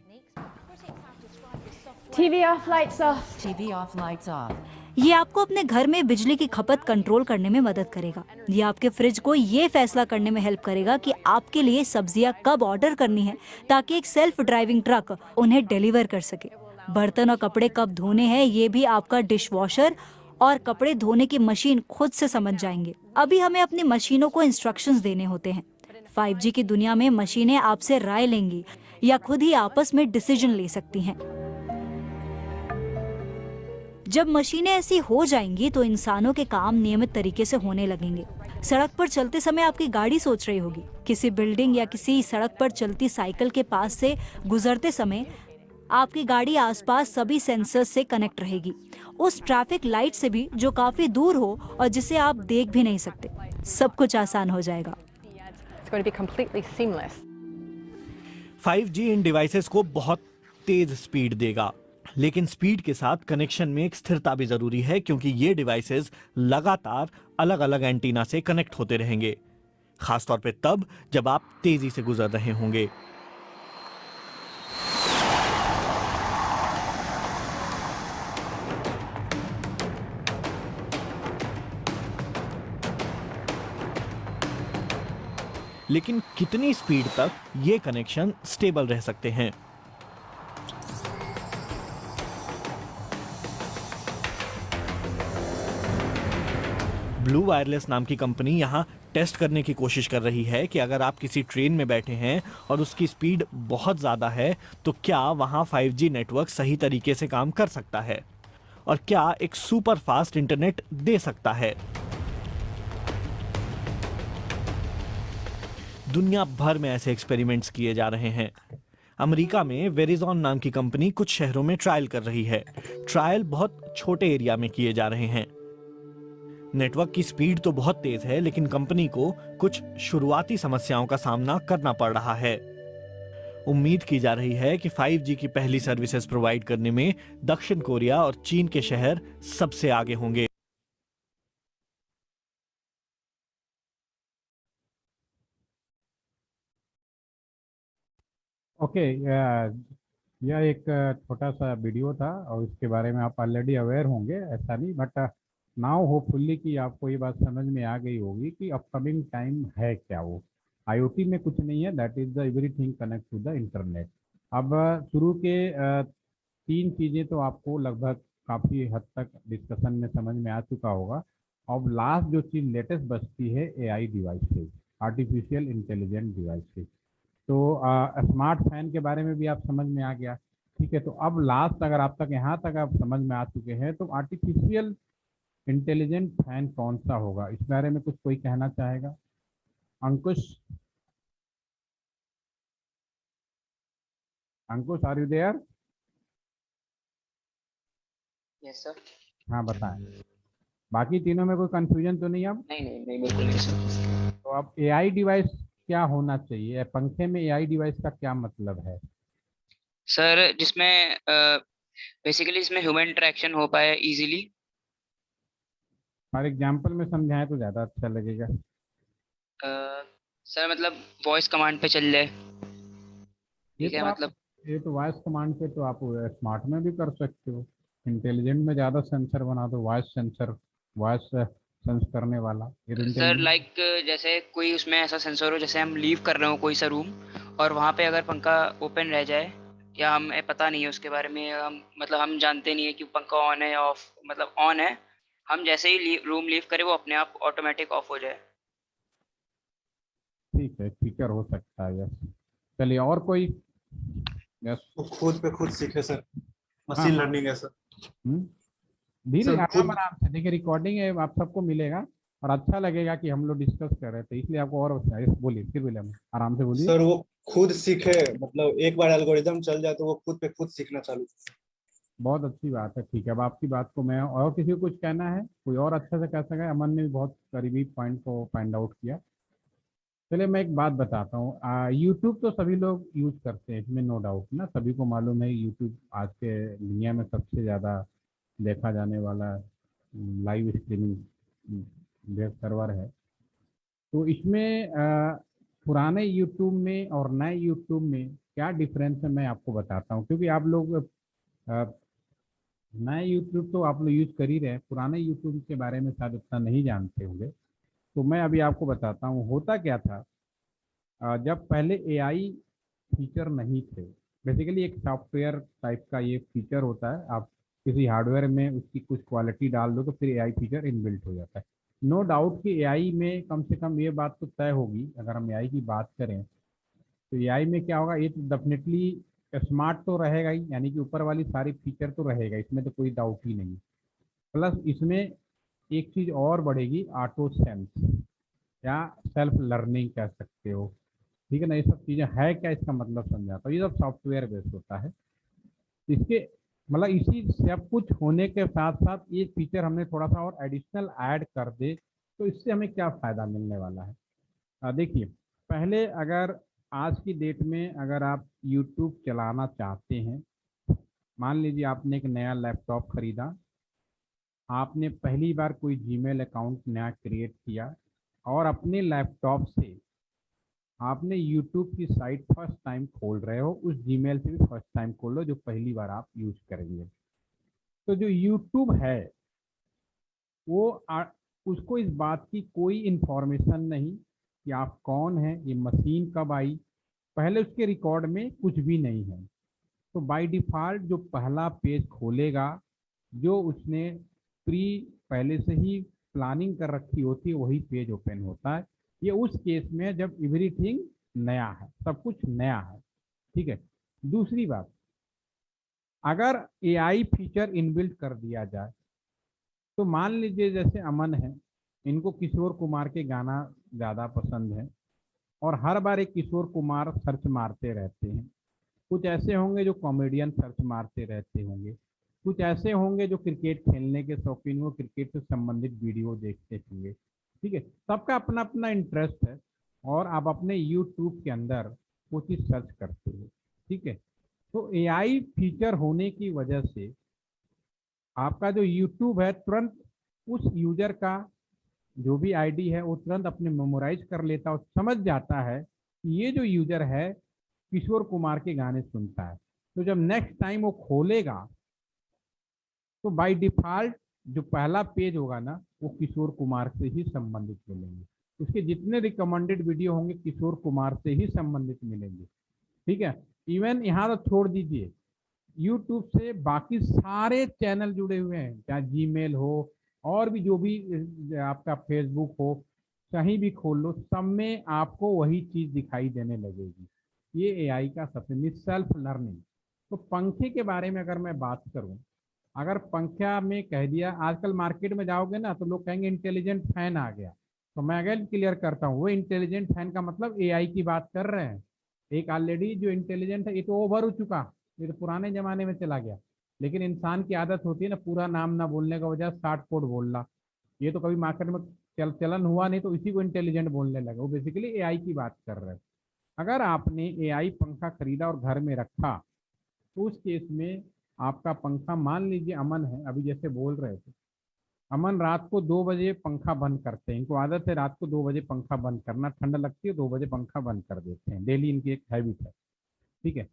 TV off, lights off. TV off, lights off. ये आपको अपने घर में बिजली की खपत कंट्रोल करने में मदद करेगा। ये आपके फ्रिज को ये फैसला करने में हेल्प करेगा कि आपके लिए सब्जियां कब ऑर्डर करनी है, ताकि एक सेल्फ ड्राइविंग ट्रक उन्हें डिलीवर कर सके। बर्तन और कपड़े कब धोने हैं ये भी आपका डिश वॉशर और कपड़े धोने की मशीन खुद से समझ जाएंगे। अभी हमें अपनी मशीनों को इंस्ट्रक्शंस देने होते हैं। 5G की दुनिया में मशीनें आपसे राय लेंगी या खुद ही आपस में डिसीजन ले सकती हैं। जब मशीनें ऐसी हो जाएंगी तो इंसानों के काम नियमित तरीके से होने लगेंगे। सड़क पर चलते समय आपकी गाड़ी सोच रही होगी, किसी बिल्डिंग या किसी सड़क पर चलती साइकिल के पास से गुजरते समय आपकी गाड़ी आसपास सभी सेंसर्स से कनेक्ट रहेगी, उस ट्रैफिक लाइट से भी जो काफी दूर हो और जिसे आप देख भी नहीं सकते। सब कुछ आसान हो जाएगा। It's going to be completely seamless. 5G in devices को बहुत तेज स्पीड देगा, लेकिन स्पीड के साथ कनेक्शन में एक स्थिरता भी जरूरी है, क्योंकि ये डिवाइसेस लगातार अलग अलग एंटीना से कनेक्ट होते रहेंगे, खासतौर पे तब जब आप तेजी से गुजर रहे होंगे। लेकिन कितनी स्पीड तक ये कनेक्शन स्टेबल रह सकते हैं? ब्लू वायरलेस नाम की कंपनी यहां टेस्ट करने की कोशिश कर रही है कि अगर आप किसी ट्रेन में बैठे हैं और उसकी स्पीड बहुत ज्यादा है तो क्या वहां 5G नेटवर्क सही तरीके से काम कर सकता है और क्या एक सुपर फास्ट इंटरनेट दे सकता है। दुनिया भर में ऐसे एक्सपेरिमेंट्स किए जा रहे हैं। अमेरिका में वेरिजॉन नाम की कंपनी कुछ शहरों में ट्रायल कर रही है। ट्रायल बहुत छोटे एरिया में किए जा रहे हैं। नेटवर्क की स्पीड तो बहुत तेज है, लेकिन कंपनी को कुछ शुरुआती समस्याओं का सामना करना पड़ रहा है। उम्मीद की जा रही है कि 5G की पहली सर्विसेज प्रोवाइड करने में दक्षिण कोरिया और चीन के शहर सबसे आगे होंगे। ओके, यह एक छोटा सा वीडियो था और इसके बारे में आप ऑलरेडी अवेयर होंगे, ऐसा नहीं, बट नाउ होपफुली कि आपको ये बात समझ में आ गई होगी कि अपकमिंग टाइम है क्या वो। आईओटी में कुछ नहीं है, that is the everything connect to the internet. अब शुरू के 3 चीज़ें तो आपको लगभग काफ़ी हद तक डिस्कशन में समझ में आ चुका होगा। अब लास्ट जो चीज़ लेटेस्ट बचती है AI devices, artificial intelligent devices. तो स्मार्ट फैन के बारे में भी आप समझ में आ गया, ठीक है। तो अब लास्ट अगर आप तक यहाँ तक आप समझ में आ चुके हैं तो आर्टिफिशियल इंटेलिजेंट फैन कौन सा होगा, इस बारे में कुछ कोई कहना चाहेगा? Ankush, Ankush are you there? Yes sir. हाँ बताएं, बाकी तीनों में कोई कंफ्यूजन तो नहीं? अब नहीं बिल्कुल नहीं सर। तो अब एआई डिवाइस क्या होना चाहिए, पंखे में एआई डिवाइस का क्या मतलब है? सर जिसमें बेसिकली इसमें ह्यूमन इंटरेक्शन हो पाए इजीली। फॉर एग्जाम्पल में समझाएं तो ज़्यादा अच्छा लगेगा। सर मतलब वॉइस कमांड पे चल जाए, ये ठीक तो है आप, मतलब। ये तो वॉइस कमांड पे तो आप स्मार्ट में भी कर सकते हो। इंटेलिजेंट में ज़्यादा सेंसर बना दो, वॉइस सेंसर, वॉइस सेंस करने वाला, ये तो सर इंटेलिजेंट। लाइक जैसे कोई उसमें ऐसा सेंसर हो, जैसे हम लीव कर रहे हो कोई सा रूम और वहाँ पे अगर पंखा ओपन रह जाए या हमें पता नहीं है उसके बारे में, हम मतलब हम जानते नहीं है कि पंखा ऑन है या ऑफ, मतलब ऑन है, हम जैसे ही रूम लीव करें वो अपने आप ऑटोमेटिक ऑफ हो जाए। ठीक है, फीचर हो सकता है, यस। चलिए और कोई? यस। वो खुद पे खुद सीखे सर, हाँ मशीन हाँ। लर्निंग है सर। धीरे सर आराम खुद, आराम से देखिए, रिकॉर्डिंग है, आप सबको मिलेगा और अच्छा लगेगा कि हम लोग डिस्कस कर रहे थे, इसलिए आपको और बोलिए, फिर बोलिए, आराम से बोलिए। सर वो खुद सीखे, मतलब एक बार एल्गोरिदम चल जाए तो वो खुद पे खुद सीखना चालू। बहुत अच्छी बात है, ठीक है। अब आपकी बात को मैं, और किसी को कुछ कहना है, कोई और अच्छा से कह सका? अमन ने भी बहुत करीबी पॉइंट को फाइंड आउट किया। चलिए मैं एक बात बताता हूँ, यूट्यूब तो सभी लोग यूज करते हैं, इसमें नो डाउट ना, सभी को मालूम है यूट्यूब आज के दुनिया में सबसे ज़्यादा देखा जाने वाला लाइव स्ट्रीमिंग वेब सर्वर है। तो इसमें पुराने यूट्यूब में और नए यूट्यूब में क्या डिफरेंस है मैं आपको बताता हूँ, क्योंकि आप लोग नए यूट्यूब तो आप लोग यूज कर ही रहे हैं, पुराने यूट्यूब के बारे में शायद उतना नहीं जानते होंगे। तो मैं अभी आपको बताता हूँ होता क्या था। जब पहले एआई फीचर नहीं थे, बेसिकली एक सॉफ्टवेयर टाइप का ये फीचर होता है, आप किसी हार्डवेयर में उसकी कुछ क्वालिटी डाल दो तो फिर एआई फीचर इनबिल्ट हो जाता है। नो डाउट कि एआई में कम से कम ये बात तो तय होगी, अगर हम एआई की बात करें तो एआई में क्या होगा, ये तो डेफिनेटली स्मार्ट तो रहेगा ही, यानी कि ऊपर वाली सारी फीचर तो रहेगा, इसमें तो कोई डाउट ही नहीं। प्लस इसमें एक चीज़ और बढ़ेगी, ऑटो सेंस या सेल्फ लर्निंग कह सकते हो, ठीक है ना। ये सब चीज़ें है क्या, इसका मतलब समझाता हूँ। ये सब सॉफ्टवेयर बेस्ड होता है, इसके मतलब इसी सब कुछ होने के साथ साथ ये फीचर हमने थोड़ा सा और एडिशनल ऐड कर दे तो इससे हमें क्या फ़ायदा मिलने वाला है। देखिए, पहले अगर आज की डेट में अगर आप यूट्यूब चलाना चाहते हैं, मान लीजिए आपने एक नया लैपटॉप खरीदा, आपने पहली बार कोई जीमेल अकाउंट नया क्रिएट किया और अपने लैपटॉप से आपने यूट्यूब की साइट फर्स्ट टाइम खोल रहे हो, उस जीमेल से भी फर्स्ट टाइम खोल लो जो पहली बार आप यूज करेंगे। तो जो यूट्यूब है वो उसको इस बात की कोई इंफॉर्मेशन नहीं कि आप कौन हैं, ये मशीन कब आई, पहले उसके रिकॉर्ड में कुछ भी नहीं है। तो बाय डिफ़ॉल्ट जो पहला पेज खोलेगा, जो उसने पहले से ही प्लानिंग कर रखी होती है, वही पेज ओपन होता है। ये उस केस में जब एवरीथिंग नया है, सब कुछ नया है, ठीक है। दूसरी बात, अगर एआई फीचर इनबिल्ट कर दिया जाए तो मान लीजिए जैसे अमन है, इनको किशोर कुमार के गाना ज़्यादा पसंद है और हर बार एक किशोर कुमार सर्च मारते रहते हैं। कुछ ऐसे होंगे जो कॉमेडियन सर्च मारते रहते होंगे, कुछ ऐसे होंगे जो क्रिकेट खेलने के शौकीन हो, क्रिकेट से संबंधित वीडियो देखते होंगे, ठीक है। सबका अपना अपना इंटरेस्ट है और आप अपने यूट्यूब के अंदर वो चीज़ सर्च करते हो, ठीक है। तो एआई फीचर होने की वजह से आपका जो यूट्यूब है तुरंत उस यूजर का जो भी आईडी है वो तुरंत अपने मेमोराइज कर लेता और समझ जाता है कि ये जो यूजर है किशोर कुमार के गाने सुनता है, तो जब नेक्स्ट टाइम वो खोलेगा तो बाय डिफॉल्ट जो पहला पेज होगा ना वो किशोर कुमार से ही संबंधित मिलेंगे। उसके जितने रिकमेंडेड वीडियो होंगे किशोर कुमार से ही संबंधित मिलेंगे, ठीक है। इवन यहाँ तो छोड़ दीजिए, यूट्यूब से बाकी सारे चैनल जुड़े हुए हैं, चाहे जीमेल हो और भी जो भी आपका फेसबुक हो, कहीं भी खोल लो, सब में आपको वही चीज दिखाई देने लगेगी। ये एआई का सबसे सेल्फ लर्निंग। तो पंखे के बारे में अगर मैं बात करूं, अगर पंखा में कह दिया, आजकल मार्केट में जाओगे ना तो लोग कहेंगे इंटेलिजेंट फैन आ गया, तो मैं अगर क्लियर करता हूँ, वो इंटेलिजेंट फैन का मतलब एआई की बात कर रहे हैं। एक ऑलरेडी जो इंटेलिजेंट है ये तो ओवर हो चुका, ये तो पुराने जमाने में चला गया। लेकिन इंसान की आदत होती है ना पूरा नाम ना बोलने का वजह शॉर्ट कोड बोलना, ये तो कभी मार्केट में चलन हुआ नहीं, तो इसी को इंटेलिजेंट बोलने लगा। वो बेसिकली एआई की बात कर रहे हैं। अगर आपने एआई पंखा खरीदा और घर में रखा तो उस केस में आपका पंखा, मान लीजिए अमन है, अभी जैसे बोल रहे थे, अमन रात को 2 बजे पंखा बंद करते हैं, इनको आदत है रात को 2 बजे पंखा बंद करना, ठंड लगती है 2 बजे पंखा बंद कर देते हैं, डेली इनकी एक हैबिट है, ठीक है।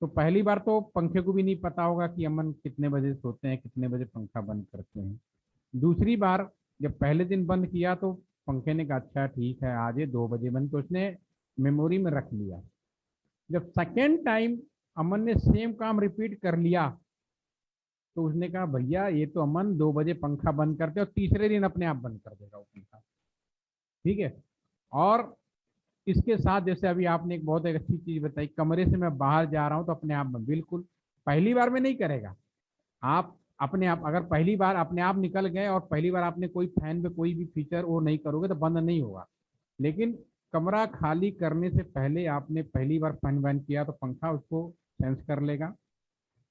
तो पहली बार तो पंखे को भी नहीं पता होगा कि अमन कितने बजे सोते हैं, कितने बजे पंखा बंद करते हैं। दूसरी बार जब पहले दिन बंद किया तो पंखे ने कहा अच्छा ठीक है आज ये 2 बजे बंद, तो उसने मेमोरी में रख लिया। जब सेकेंड टाइम अमन ने सेम काम रिपीट कर लिया तो उसने कहा भैया ये तो अमन 2 बजे पंखा बंद करते और तीसरे दिन अपने आप बंद कर देगा वो पंखा, ठीक है। और इसके साथ जैसे अभी आपने एक बहुत एक अच्छी चीज बताई, कमरे से मैं बाहर जा रहा हूं तो अपने आप बंद, बिल्कुल पहली बार में नहीं करेगा। आप अपने आप अगर पहली बार अपने आप निकल गए और पहली बार आपने कोई फैन पे कोई भी फीचर वो नहीं करोगे तो बंद नहीं होगा। लेकिन कमरा खाली करने से पहले आपने पहली बार फैन बंद किया तो पंखा उसको सेंस कर लेगा,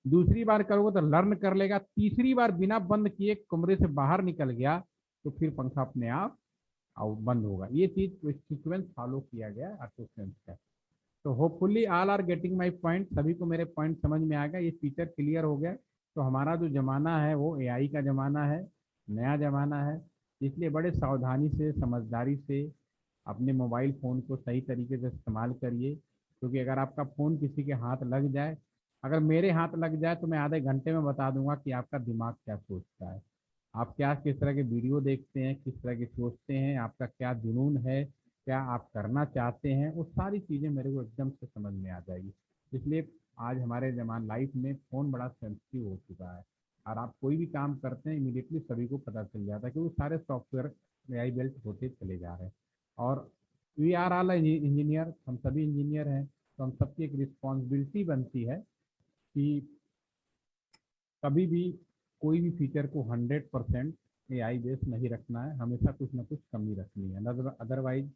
दूसरी बार करोगे तो लर्न कर लेगा, तीसरी बार बिना बंद किए कमरे से बाहर निकल गया तो फिर पंखा अपने आप बंद होगा। ये चीज सीक्वेंस फॉलो किया गया AutoSense का। तो hopefully all are getting my point, सभी को मेरे पॉइंट समझ में आ गया, ये फीचर क्लियर हो गया। तो हमारा जो जमाना है वो एआई का जमाना है, नया जमाना है, इसलिए बड़े सावधानी से समझदारी से अपने मोबाइल फ़ोन को सही तरीके से इस्तेमाल करिए। क्योंकि अगर आपका फ़ोन किसी के हाथ लग जाए, अगर मेरे हाथ लग जाए तो मैं आधे घंटे में बता दूंगा कि आपका दिमाग क्या सोचता है, आप क्या किस तरह के वीडियो देखते हैं, किस तरह के सोचते हैं, आपका क्या जुनून है, क्या आप करना चाहते हैं, वो सारी चीज़ें मेरे को एकदम से समझ में आ जाएगी। इसलिए आज हमारे जमान लाइफ में फ़ोन बड़ा सेंसिटिव हो चुका है और आप कोई भी काम करते हैं इमीडिएटली सभी को पता चल जाता है कि वो सारे सॉफ्टवेयर एआई बिल्ट होते चले जा रहे हैं। और वी आर ऑल इंजीनियर, हम सभी इंजीनियर हैं, तो हम सबकी एक रिस्पॉन्सिबिलिटी बनती है कि कभी भी कोई भी फीचर को 100% एआई बेस नहीं रखना है, हमेशा कुछ ना कुछ कमी रखनी है। अदरवाइज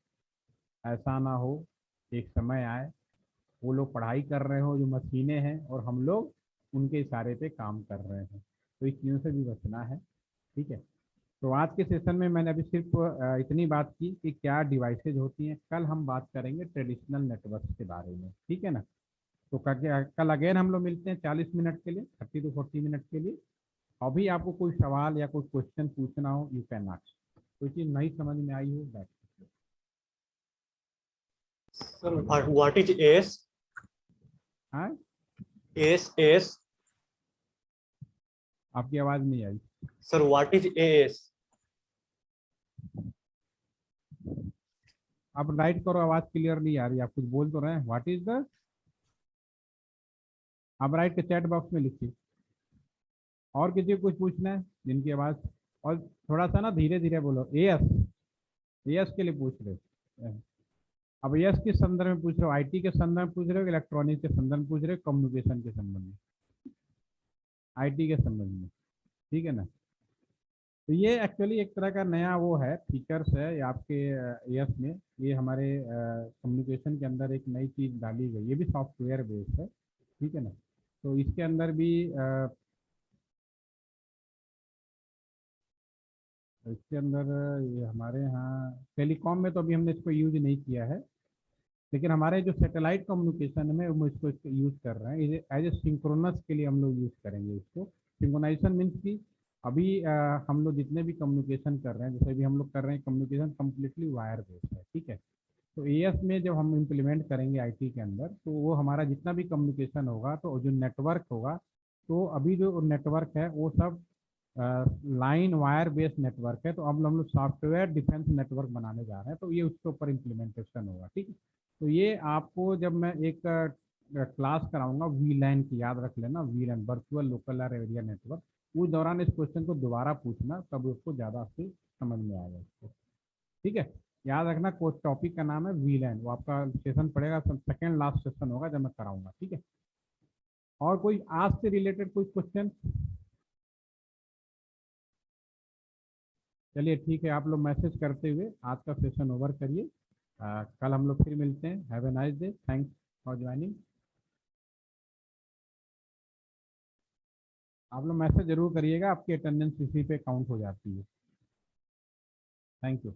ऐसा ना हो एक समय आए वो लोग पढ़ाई कर रहे हो जो मशीनें हैं और हम लोग उनके इशारे पे काम कर रहे हैं, तो इस चीज़ों से भी बचना है, ठीक है। तो आज के सेशन में मैंने अभी सिर्फ इतनी बात की कि क्या डिवाइसेज होती हैं, कल हम बात करेंगे ट्रेडिशनल नेटवर्क के बारे में, ठीक है ना। तो कल अगेन हम लोग मिलते हैं 40 मिनट के लिए, 30 to 40 मिनट के लिए। अभी आपको कोई सवाल या कोई क्वेश्चन पूछना हो यू कैन आस्क, कोई चीज़ नहीं समझ में आई हो that. Sir, what is AS? हाँ, AS? आपकी आवाज़ नहीं आई। Sir, what is AS? आप राइट करो, आवाज़ क्लियर नहीं आ रही, आप कुछ बोल तो रहे हैं। व्हाट इज द, आप राइट के चैट बॉक्स में लिखिए। और किसी को कुछ पूछना है जिनकी आवाज़, और थोड़ा सा ना धीरे धीरे बोलो। एएस के लिए पूछ रहे हो, अब एएस किस संदर्भ में पूछ रहे हो, आईटी के संदर्भ में पूछ रहे हो, इलेक्ट्रॉनिक्स के संदर्भ में पूछ रहे हो, कम्युनिकेशन के संबंध में, आईटी के संबंध में, ठीक है ना। तो ये एक्चुअली एक तरह का नया वो है, फीचर्स है आपके एएस में, ये हमारे कम्युनिकेशन के अंदर एक नई चीज़ डाली गई, ये भी सॉफ्टवेयर बेस्ड है, ठीक है ना। तो इसके अंदर भी इसके अंदर ये हमारे यहाँ टेलीकॉम में तो अभी हमने इसको यूज नहीं किया है, लेकिन हमारे जो सैटेलाइट कम्युनिकेशन में हम इसको यूज़ कर रहे हैं एज ए सिंक्रोनस के लिए हम लोग यूज़ करेंगे इसको। सिंक्रोनाइजेशन मीन्स की अभी हम लोग जितने भी कम्युनिकेशन कर रहे हैं, जैसे भी हम लोग कर रहे हैं कम्युनिकेशन कम्प्लीटली वायर बेस्ड है, ठीक है। तो एएस में जब हम इम्प्लीमेंट करेंगे आईटी के अंदर, तो वो हमारा जितना भी कम्युनिकेशन होगा, तो जो नेटवर्क होगा, तो अभी जो नेटवर्क है वो सब लाइन वायर बेस्ड नेटवर्क है। तो अब हम लोग सॉफ्टवेयर डिफेंस नेटवर्क बनाने जा रहे हैं, तो ये उसके ऊपर इम्प्लीमेंटेशन होगा। ठीक है, तो ये आपको जब मैं एक क्लास कराऊंगा वीलैन की, याद रख लेना, वीलैन वर्चुअल लोकल एरिया नेटवर्क, उस दौरान इस क्वेश्चन को दोबारा पूछना, तब उसको ज़्यादा से समझ में आएगा इसको। ठीक है, याद रखना कोर्स टॉपिक का नाम है वीलैन, वो आपका सेशन पड़ेगा, सेकेंड लास्ट सेशन होगा जब मैं कराऊंगा। ठीक है, और कोई आज से रिलेटेड कोई क्वेश्चन? चलिए ठीक है, आप लोग मैसेज करते हुए आज का सेशन ओवर करिए। कल हम लोग फिर मिलते हैं। Have a nice day, thanks for joining. आप लोग मैसेज जरूर करिएगा, आपकी अटेंडेंस इसी पे काउंट हो जाती है। Thank you.